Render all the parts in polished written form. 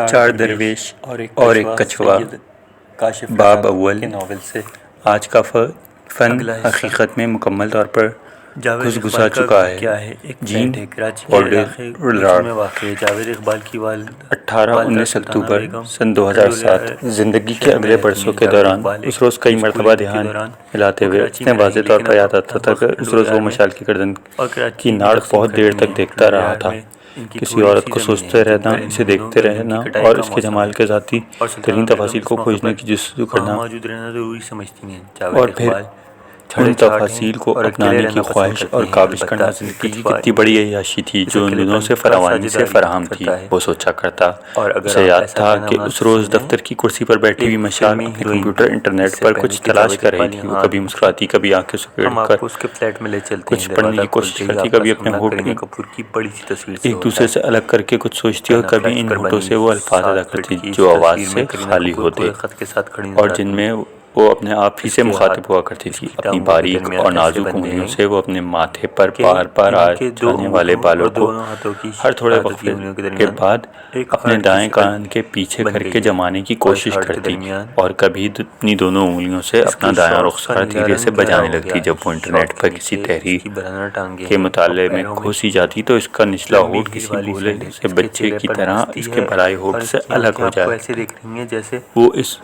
چار درویش اور ایک کچھوا باب اول کے ناول سے آج کا فن حقیقت میں مکمل طور پر گھس گھسا چکا ہے۔ جین باڈیلارڈ میں واقع جاوید اقبال کی 18-19 اکتوبر سن 2007 زندگی کے اگلے برسوں کے دوران اس روز کئی مرتبہ دھیان ہلاتے ہوئے اتنے واضح طور پر یاد آتا تھا کہ اس روز وہ مشال کی گردن کی ناڑ بہت دیر تک دیکھتا رہا تھا۔ کسی عورت کو سوچتے رہنا، اسے دیکھتے رہنا اور اس کے جمال کے ذاتی ترین تفاصیل کو کھوجنے کی جستجو کرنا، اور پھر ان تفاصیل کو اپنانے کی خواہش اور کاوش کرنا زندگی کی کتنی بڑی عیاشی تھی جو ان دنوں سے فراوانی سے فراہم تھی۔ وہ سوچا کرتا، اسے یاد تھا کہ اس روز دفتر کی کرسی پر بیٹھی ہوئی مشال اپنے کمپیوٹر انٹرنیٹ پر کچھ تلاش کر رہی تھی۔ وہ کبھی مسکراتی، کبھی آنکھیں سکیڑ کر کچھ پڑھنے کی کوشش کرتی، کبھی اپنے ہونٹ ایک دوسرے سے الگ کر کے کچھ سوچتی اور کبھی ان ہونٹوں سے وہ الفاظ ادا کرتی جو آواز سے خالی ہوتے اور جن میں وہ اپنے آپ ہی سے مخاطب ہوا کرتی تھی۔ اپنی باریک اور نازک انگلیوں سے وہ اپنے ماتھے پر بار بار آ جانے والے بالوں کو ہر تھوڑے وقفے کے بعد اپنے دائیں کان کے پیچھے کر کے جمانے کی کوشش کرتی اور کبھی اپنی دونوں انگلیوں سے اپنا دایاں رخسار دھیرے سے بجانے لگتی۔ جب وہ انٹرنیٹ پر کسی تحریر کے مطالعے میں کھوسی جاتی تو اس کا نچلا ہونٹ کسی بھولے سے بچے کی طرح اس کے بڑائے ہونٹ سے الگ ہو جائے۔ وہ اس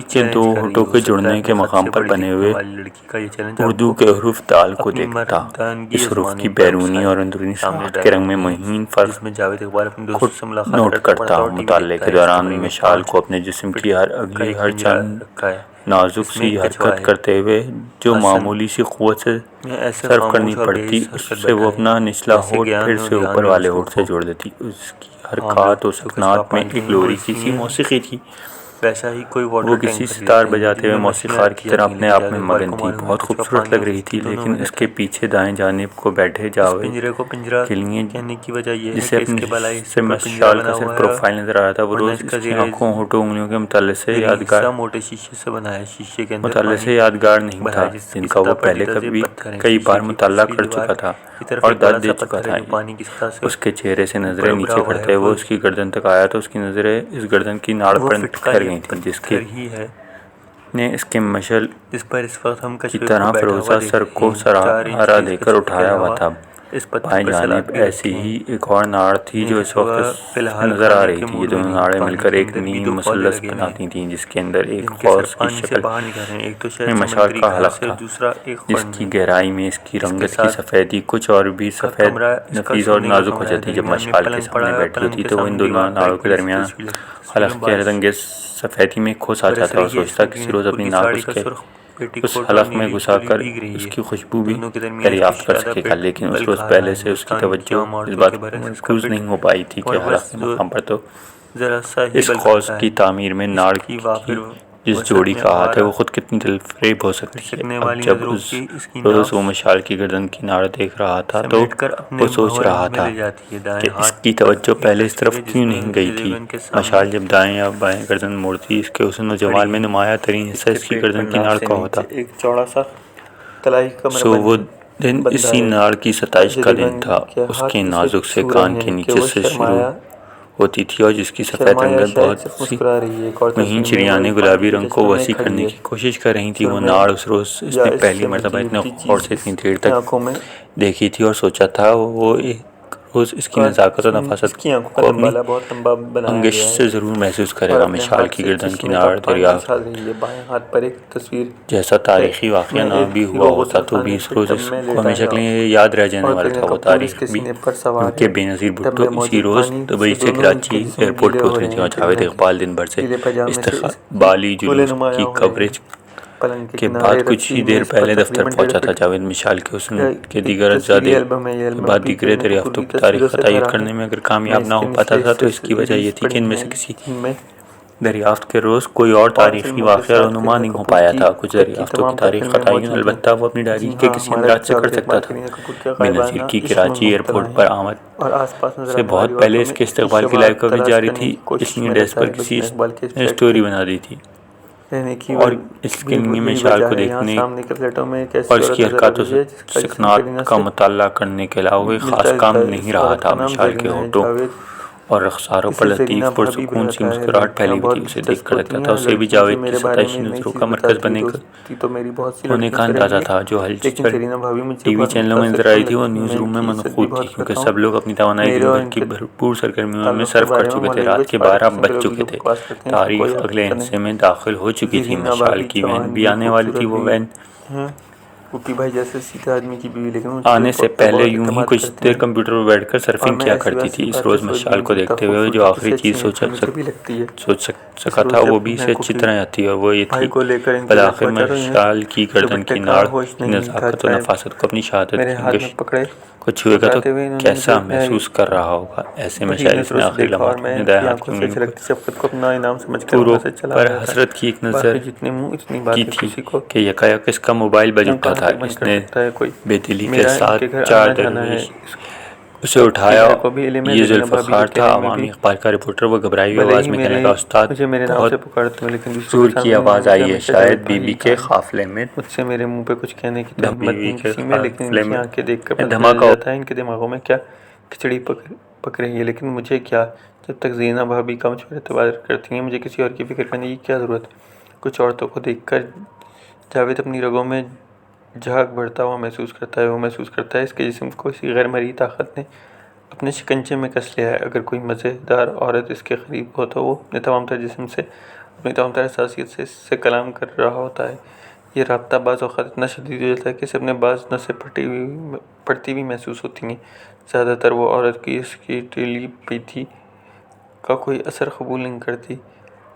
کے دو ہونٹوں کے جڑنے کے مقام پر بنے ہوئے اردو کے حرف دال کو دیکھتا۔ اس حروف کی بیرونی اور اندرونی ساخت کے رنگ میں مہین فرق نوٹ کرتا۔ مطالعے کے دوران مشال کو اپنے جسم کی ہر چند نازک سی حرکت کرتے ہوئے جو معمولی سی قوت سے صرف کرنی پڑتی، اس سے وہ اپنا نچلا ہونٹ پھر سے اوپر والے ہونٹ سے جوڑ دیتی۔ اس کی حرکات و سکنات میں ایک لوری سی موسیقی تھی۔ وہ کسی ستار بجاتے ہوئے موسیقار کی طرح اپنے آپ میں مگن تھی۔ بہت خوبصورت لگ رہی تھی، لیکن اس کے پیچھے دائیں جانب کو بیٹھے جاوید کے لیے جسے اپنی سے مشال کا صرف پروفائل نظر آ رہا تھا، وہ روز اس کی آنکھوں، ہونٹوں، انگلیوں کے مطالعے سے یادگار نہیں تھا جن کا وہ پہلے کئی بار مطالعہ کر چکا تھا اور داد دے چکا تھا۔ اس کے چہرے سے نظریں نیچے کرتے وہ اس کی گردن تک آیا تو اس کی نظریں اس گردن کی ناڑ پر ٹھہر گئی تھیں جس نے اس کے مشعل کی طرح فروزہ سر کو سہارا دے کر اٹھایا ہوا تھا۔ بائیں جانب ایسی ہی ایک اور ناڑ تھی جو اس وقت نظر آ رہی تھی۔ یہ دونوں ناڑیں مل کر ایک نیم مثلث بناتی تھیں جس کے اندر ایک قوس کی شکل میں مشال کا حلق تھا، جس کی گہرائی میں اس کی رنگت کی سفیدی کچھ اور بھی سفید، نفیس اور نازک ہو جاتی۔ جب مشال کے سامنے بیٹھی ہوتی تو وہ ان دونوں ناڑوں کے درمیان حلق کی حیرت انگیز سفیدی میں کھوس آ جاتا اور سوچتا کسی روز اپنی ناک اس حلق میں گھسا کر اس کی خوشبو بھی دریافت کر سکے گا، لیکن اس روز پہلے سے اس کی توجہ اس بات پر مرکوز نہیں ہو پائی تھی کہ حلق کے مقام پر تو اس قوس کی تعمیر میں ناڑ کی جس جوڑی کا ہاتھ ہے وہ خود کتنی دلفریب ہو سکتی ہے۔ اب جب اس روز وہ مشال کی گردن کی ناڑ دیکھ رہا تھا تو وہ سوچ رہا تھا کہ اس کی توجہ پہلے اس طرف کیوں نہیں گئی تھی۔ مشال جب دائیں یا بائیں گردن موڑتی اس کے حسن و جمال میں نمایاں ترین حصہ اس کی گردن کی ناڑ کا ہوتا۔ وہ دن اسی ناڑ کی ستائش کا دن تھا۔ اس کے نازک سے کان کے نیچے سے شروع ہوتی تھی اور جس کی سفید رنگت بہت سی مہین چڑیاں گلابی رنگ کو وسیع کرنے کی کوشش کر رہی تھی۔ وہ ناڑ اس روز اس نے پہلی مرتبہ اتنے غور سے اتنی دیر تک دیکھی تھی اور سوچا تھا وہ ایک روز اس کی نزاکت اور نفاست کو اپنی انگش سے ضرور محسوس کرے گا۔ مشال کی گردن کی ناڑ دریافت جیسا تاریخی واقعہ نہ بھی ہوا ہوتا تو بھی اس روز اس کو ہمیشہ کے لیے یاد رہ جانے والا تھا۔ وہ تاریخ بھی کہ بے نظیر بھٹو اسی روز دبئی سے کراچی ایئرپورٹ پہ اتری تھی اور جاوید اقبال دن بھر سے استقبالی جلوس کی کوریج کے بعد کچھ ہی دیر پہلے دفتر پہنچا تھا۔ جاوید مشال کے حسن کے دیگر اجزادے کے بعد دیگر دریافتوں کی تاریخ کا تعین کرنے میں اگر کامیاب نہ ہو پاتا تھا تو اس کی وجہ یہ تھی کہ ان میں سے کسی دریافت کے روز کوئی اور تاریخی واقعہ رونما نہیں ہو پایا تھا۔ کچھ دریافتوں کی تاریخ کا تعین البتہ وہ اپنی ڈائری کے کسی اندراج سے کر سکتا تھا۔ بے نظیر کی کراچی ایئرپورٹ پر آمد سے بہت پہلے اس کے استقبال کی لائیو کوریج جاری تھی۔ اس نے ڈیسک پر کسی نے سٹوری بنا دی تھی اور اس کے لیے مشال کو دیکھنے اور اس کی حرکات و سکنات کا مطالعہ کرنے کے علاوہ کوئی خاص کام نہیں رہا تھا۔ مشال کے ہونٹوں اور رخساروں پر لطیف پرسکون سی مسکراہٹ پھیلی ہوئی تھی. اسے دیکھ کر لگتا تھا اسے بھی جاوید کی ستائشی نظروں کا مرکز بنے ہونے کا اندازہ تھا. جو ہلچل ٹی وی چینلوں میں نظر آئی تھی وہ نیوز روم میں منعقد تھی، کیونکہ سب لوگ اپنی توانائی دن بھر کی بھرپور سرگرمیوں میں صرف کر چکے تھے. رات کے 12 بج چکے تھے. تاریخ اگلے حصے میں داخل ہو چکی تھی. مشال کی وین بھی آنے والی تھی. وہ وین آنے سے پہلے یوں ہی کچھ دیر کمپیوٹر پر بیٹھ کر سرفنگ کیا کرتی تھی. اس روز مشال کو دیکھتے ہوئے جو آخری چیز سوچ سکا تھا وہ بھی اسے اچھی طرح آتی، اور وہ یہ تھی بالآخر مشال کی گردن کی ناڑ کی نزاکت و نفاست کو اپنی شہادت کی انگش کو چھوئے گا تو کیسا محسوس کر رہا ہوگا. ایسے میں شاید اس نے آخری لمحات میں اپنے دائیں ہاتھ کی انگلیوں کو پوروں پر حسرت کی ایک نظر کی تھی کہ یکایک اس کا موبائل بج اٹھا تھا. اس نے بے دلی کے ساتھ 4 درویش اسے اٹھایا. یہ ذوالفقار تھا، عوامی اخبار کا رپورٹر. وہ گھبرائی ہوئی آواز میں کہنے لگا، استاد بہت زور کی آواز آئی ہے، شاید بی بی کے قافلے میں دھماکہ ہو. ان کے دماغوں میں کیا کھچڑی پک رہی ہے، لیکن مجھے کیا؟ جب تک زینب بھابی کم چھوڑے اعتبار کرتی ہیں، مجھے کسی اور کی فکر کرنے کی کیا ضرورت؟ کچھ عورتوں کو دیکھ کر جاوید اپنی رگوں میں جھاگ بڑھتا ہوا محسوس کرتا ہے. وہ محسوس کرتا ہے اس کے جسم کو کسی غیر مرئی طاقت نے اپنے شکنجے میں کس لیا ہے. اگر کوئی مزیدار عورت اس کے قریب ہو تو وہ اپنے تمام تر جسم سے، اپنی تمام تر حساسیت سے اس سے کلام کر رہا ہوتا ہے. یہ رابطہ بعض اوقات اتنا شدید ہو جاتا ہے کہ اسے اپنے بعض نسیں پھٹتی ہوئی محسوس ہوتی ہیں. زیادہ تر وہ عورت کی اس کی ٹیلی پیتھی کا کوئی اثر قبول نہیں کرتی،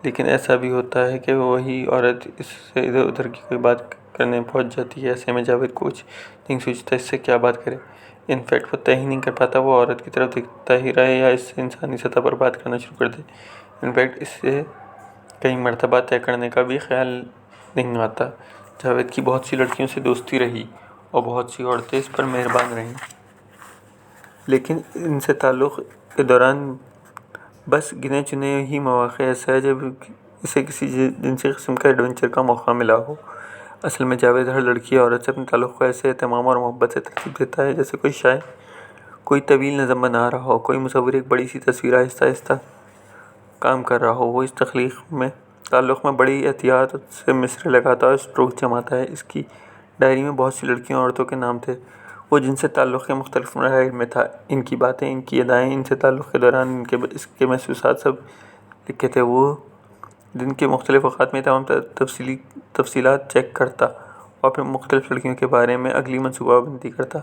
لیکن ایسا بھی ہوتا ہے کہ وہی عورت اس سے ادھر ادھر کی کوئی بات کرنے پہنچ جاتی ہے. ایسے میں جاوید کچھ نہیں سوچتا اس سے کیا بات کرے. انفیکٹ وہ طے ہی نہیں کر پاتا وہ عورت کی طرف دیکھتا ہی رہے یا اس سے انسانی سطح پر بات کرنا شروع کر دے. انفیکٹ اس سے کئی مرتبہ طے کرنے کا بھی خیال نہیں آتا. جاوید کی بہت سی لڑکیوں سے دوستی رہی اور بہت سی عورتیں اس پر مہربان رہیں، لیکن ان سے تعلق کے دوران بس گنے چنے ہی مواقع ایسا ہے جب اسے کسی جنسی قسم کا ایڈونچر کا موقع ملا ہو. اصل میں جاوید ہر لڑکی یا عورت سے اپنے تعلق کو ایسے اہتمام اور محبت سے ترتیب دیتا ہے جیسے کوئی شاعر کوئی طویل نظم بنا رہا ہو، کوئی مصور ایک بڑی سی تصویر آہستہ آہستہ کام کر رہا ہو. وہ اس تعلق میں بڑی احتیاط سے مصرعے لگاتا ہے اور اسٹروک جماتا ہے. اس کی ڈائری میں بہت سی لڑکیوں اور عورتوں کے نام تھے وہ جن سے تعلق کے مختلف مراحل میں تھا. ان کی باتیں، ان کی ادائیں، ان سے تعلق کے دوران اس کے محسوسات سب لکھے تھے. وہ دن کے مختلف اوقات میں تمام تفصیلات چیک کرتا اور پھر مختلف لڑکیوں کے بارے میں اگلی منصوبہ بندی کرتا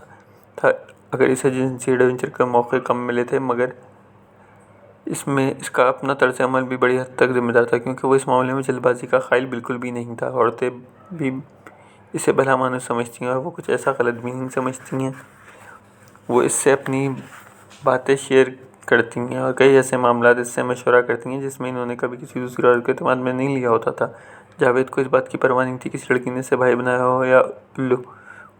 تھا. اگر اسے جنسی ایڈونچر کے موقع کم ملے تھے، مگر اس میں اس کا اپنا طرز عمل بھی بڑی حد تک ذمہ دار تھا، کیونکہ وہ اس معاملے میں جلد بازی کا قائل بالکل بھی نہیں تھا. عورتیں بھی اسے بھلا مانس سمجھتی ہیں اور وہ کچھ ایسا غلط بھی نہیں سمجھتی ہیں. وہ اس سے اپنی باتیں شیئر کرتی ہیں اور کئی ایسے معاملات اس سے مشورہ کرتی ہیں جس میں انہوں نے کبھی کسی دوسری عورت کو اعتماد میں نہیں لیا ہوتا تھا. جاوید کو اس بات کی پرواہ نہیں تھی کسی لڑکی نے اسے بھائی بنایا ہو یا الو.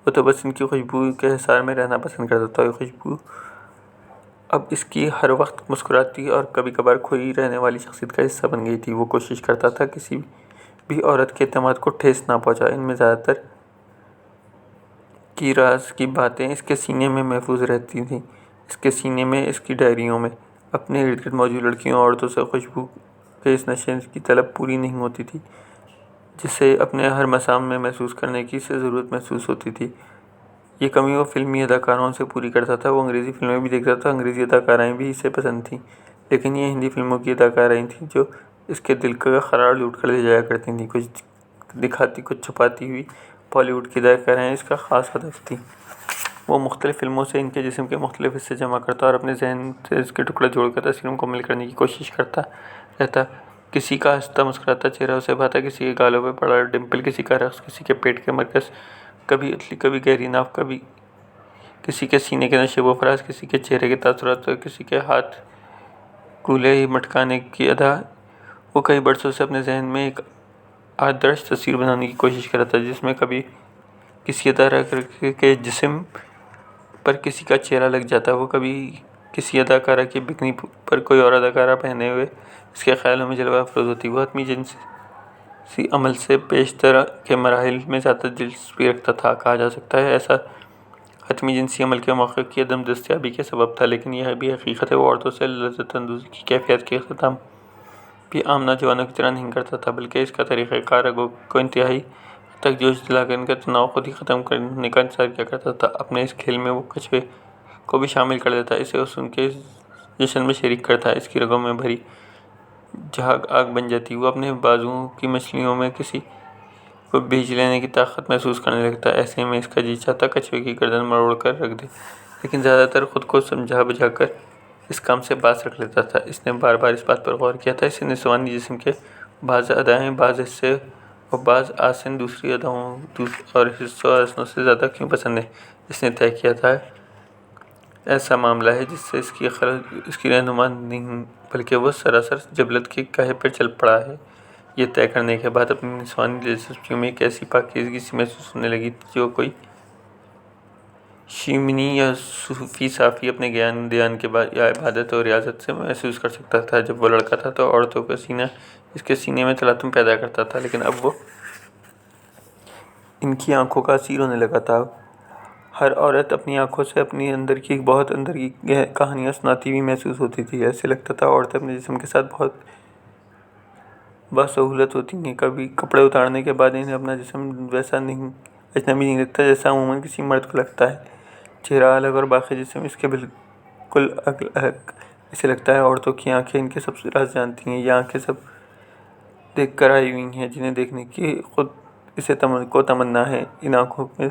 وہ تو بس ان کی خوشبو کے حصار میں رہنا پسند کرتا تھا. یہ خوشبو اب اس کی ہر وقت مسکراتی اور کبھی کبھار کھوئی رہنے والی شخصیت کا حصہ بن گئی تھی. وہ کوشش کرتا تھا کسی بھی عورت کے اعتماد کو ٹھیس نہ پہنچا. ان میں زیادہ تر کی راز کی باتیں اس کے سینے میں محفوظ رہتی تھیں، اس کے سینے میں، اس کی ڈائریوں میں. اپنے ارد گرد موجود لڑکیوں اور عورتوں سے خوشبو کے اس نشے کی طلب پوری نہیں ہوتی تھی جسے اپنے ہر مسام میں محسوس کرنے کی اسے ضرورت محسوس ہوتی تھی. یہ کمی وہ فلمی اداکاروں سے پوری کرتا تھا. وہ انگریزی فلمیں بھی دیکھتا تھا، انگریزی اداکارائیں بھی اسے پسند تھیں، لیکن یہ ہندی فلموں کی اداکارائیں تھیں جو اس کے دل کا قرار لوٹ کر لے جایا کرتی تھیں. کچھ دکھاتی کچھ چھپاتی ہوئی بالی ووڈ کی اداکارائیں اس کا خاص ہدف تھیں. وہ مختلف فلموں سے ان کے جسم کے مختلف حصے جمع کرتا اور اپنے ذہن سے اس کے ٹکڑے جوڑ کر تصویر مکمل کرنے کی کوشش کرتا رہتا. کسی کا ہنستا مسکراتا چہرہ اسے بھاتا، کسی کے گالوں پہ پڑا ڈمپل، کسی کا رقص، کسی کے پیٹ کے مرکز، کبھی اتلی کبھی گہری ناف، کبھی کسی کے سینے کے نشیب و فراز، کسی کے چہرے کے تاثرات اور کسی کے ہاتھ کولے ہی مٹکانے کی ادا. وہ کئی برسوں سے اپنے ذہن میں ایک آدرش تصویر بنانے کی کوشش کر رہا تھا جس میں کبھی کسی اداکارہ کے جسم پر کسی کا چہرہ لگ جاتا، وہ کبھی کسی اداکارہ کی بکنی پر کوئی اور اداکارہ پہنے ہوئے اس کے خیالوں میں جلوہ افروز ہوتی. وہ حتمی جنسی عمل سے پیشتر کے مراحل میں زیادہ دلچسپی رکھتا تھا. کہا جا سکتا ہے ایسا حتمی جنسی عمل کے موقع کی عدم دستیابی کے سبب تھا، لیکن یہ بھی حقیقت ہے وہ عورتوں سے لذت اندوزی کی کیفیت کے اختتام بھی عام نوجوانوں کی طرح نہیں کرتا تھا، بلکہ اس کا طریقہ کار کو انتہائی حد تک جوش دلا کر ان کا تناؤ خود ہی ختم کرنے کا انتظار کیا کرتا تھا۔ اپنے اس کھیل میں وہ کچھوے کو بھی شامل کر لیتا، اسے ان کے جشن میں شریک کرتا، اس کی رگوں میں بھری جھاگ آگ بن جاتی، وہ اپنے بازوؤں کی مچھلیوں میں کسی کو بھیج لینے کی طاقت محسوس کرنے لگتا۔ ایسے میں اس کا جی چاہتا کچھوے کی گردن مروڑ کر رکھ دے، لیکن زیادہ تر خود کو سمجھا بجھا کر اس کام سے باز رکھ لیتا تھا۔ اس نے بار بار اس بات پر غور کیا تھا اسے نسوانی جسم کے بعض اعضائیں، بعض حصے اور بعض آسن دوسری اعضاؤں اور حصوں آسنوں سے زیادہ کیوں پسند ہیں۔ اس نے طے کیا تھا ایسا معاملہ ہے جس سے اس کی رہنما نہیں بلکہ وہ سراسر جبلت کے کہے پر چل پڑا ہے۔ یہ طے کرنے کے بعد اپنی نسوانی دلچسپیوں میں ایک ایسی پاکیزگی سی محسوس ہونے لگی جو کوئی شیمنی یا صافی اپنے گیان دیان کے بعد یا عبادت اور ریاضت سے محسوس کر سکتا تھا۔ جب وہ لڑکا تھا تو عورتوں کا سینہ اس کے سینے میں تلاطم پیدا کرتا تھا، لیکن اب وہ ان کی آنکھوں کا اسیر ہونے لگا تھا۔ ہر عورت اپنی آنکھوں سے اپنی اندر کی بہت اندر کی کہانیاں سناتی ہوئی محسوس ہوتی تھی۔ ایسے لگتا تھا عورتیں اپنے جسم کے ساتھ بہت باسہولت ہوتی ہیں۔ کبھی کپڑے اتارنے کے بعد انہیں اپنا جسم ویسا اجنبی نہیں لگتا جیسا عموماً کسی مرد کو لگتا ہے۔ چہرہ الگ اور باقی جسم اس کے بالکل الگ۔ اسے لگتا ہے عورتوں کی آنکھیں ان کے سب راز جانتی ہیں۔ یہ آنکھیں سب دیکھ کر آئی ہوئی ہیں جنہیں دیکھنے کی خود اسے کو تمنا ہے۔ ان آنکھوں میں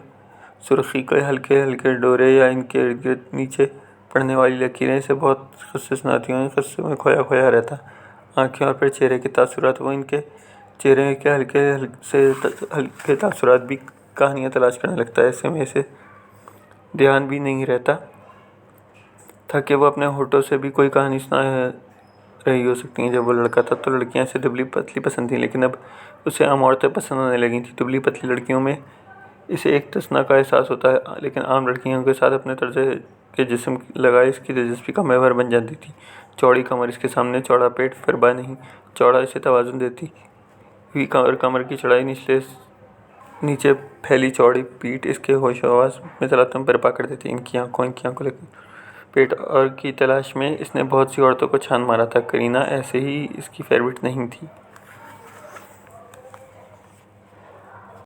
سرخی کے ہلکے ہلکے ڈورے یا ان کے ارد گرد نیچے پڑنے والی لکیریں اسے بہت قصے سناتی ہیں۔ ان قصوں میں کھویا کھویا رہتا آنکھیں اور پھر چہرے کے تاثرات۔ وہ ان کے چہرے کے ہلکے سے ہلکے تاثرات بھی کہانیاں تلاش کرنے لگتا۔ ایسے میں اسے دھیان بھی نہیں رہتا تھا کہ وہ اپنے ہونٹوں سے بھی کوئی کہانی سنا رہی ہو سکتی ہیں۔ جب وہ لڑکا تھا تو لڑکیاں اسے دبلی پتلی پسند تھیں، لیکن اب اسے عام عورتیں پسند آنے لگی تھیں۔ دبلی پتلی لڑکیوں میں اسے ایک تسنا کا احساس ہوتا ہے، لیکن عام لڑکیوں کے ساتھ اپنے طرز کے جسم لگائے اس کی دلچسپی کا محور بن جاتی تھی۔ چوڑی کمر اس کے سامنے چوڑا پیٹ فربا نہیں، چوڑا اسے توازن دیتی ہوئی اور کمر کی چوڑائی نیچے پھیلی چوڑی پیٹھ اس کے ہوش و حواس میں تلاطم برپا کر دیتی۔ ان کی آنکھوں پیٹ اور کی تلاش میں اس نے بہت سی عورتوں کو چھان مارا تھا۔ کرینہ ایسے ہی اس کی فیورٹ نہیں تھی۔